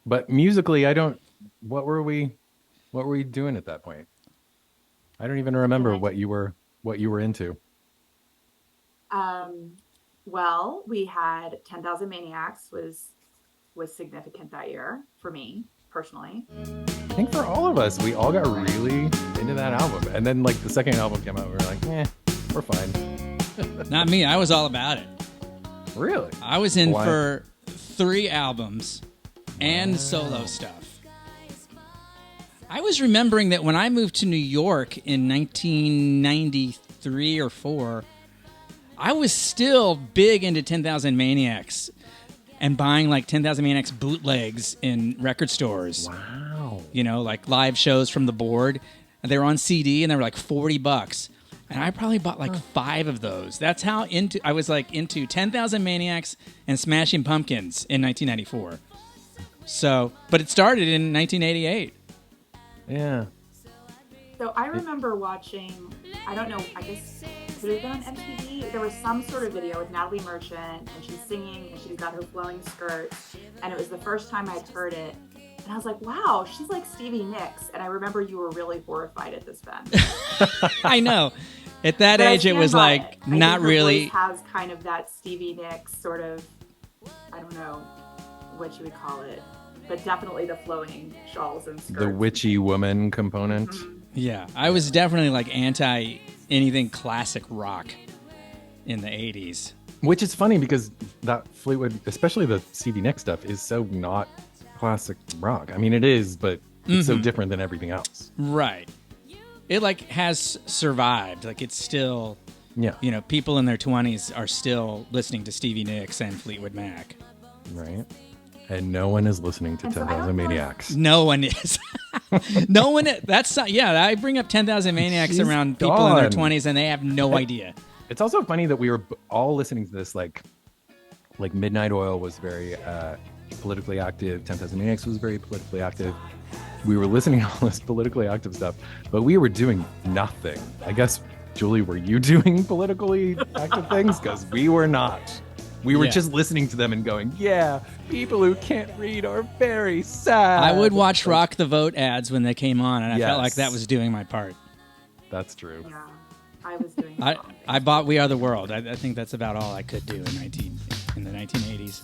But musically, I don't. What were we? What were we doing at that point? I don't even In remember 19, what you were into. um, well, we had 10,000 Maniacs was significant that year for me personally. I think for all of us, we all got really into that album, and then like the second album came out, we were like, we're fine. Not me. I was all about it. Really? I was in Why? for 3 albums and solo stuff. I was remembering that when I moved to New York in 1993 or 4, I was still big into 10,000 Maniacs and buying like 10,000 Maniacs bootlegs in record stores. Wow. You know, like live shows from the board. And they were on CD and they were like $40. And I probably bought like 5 of those. That's how I was like into 10,000 Maniacs and Smashing Pumpkins in 1994. So, but it started in 1988. Yeah. So I remember watching, I don't know, I guess could it have been on MTV? There was some sort of video with Natalie Merchant and she's singing and she's got her flowing skirts. And it was the first time I'd heard it. And I was like, wow, she's like Stevie Nicks. And I remember you were really horrified at this, Ben. I know. At that But I age, it stand was by like it. I not think her really. voice has kind of that Stevie Nicks sort of, I don't know what you would call it, but definitely the flowing shawls and skirts. The witchy woman component. Mhm. Yeah, I was definitely like anti anything classic rock in the 80s. Which is funny because that Fleetwood, especially the Stevie Nicks stuff, is so not classic rock. I mean, it is, but it's so different than everything else. Right. It like has survived. Like it's still, Yeah. you know, people in their 20s are still listening to Stevie Nicks and Fleetwood Mac. Right. And no one is listening to And so I 10,000 don't know if- Maniacs. No one is. No one. That's not, yeah. I bring up 10,000 Maniacs She's around people in their gone. 20s, and they have no idea. It's also funny that we were all listening to this, like Midnight Oil was very politically active. 10,000 Maniacs was very politically active. We were listening to all this politically active stuff, but we were doing nothing. I guess, Julie, were you doing politically active things? Because we were not. We were Yeah. just listening to them and going, yeah, people who can't read are very sad. I would watch Rock the Vote ads when they came on, and I felt Yes. like that was doing my part. That's true. Yeah, I was doing the I, wrong thing. I bought We Are the World. I think that's about all I could do in the 1980s.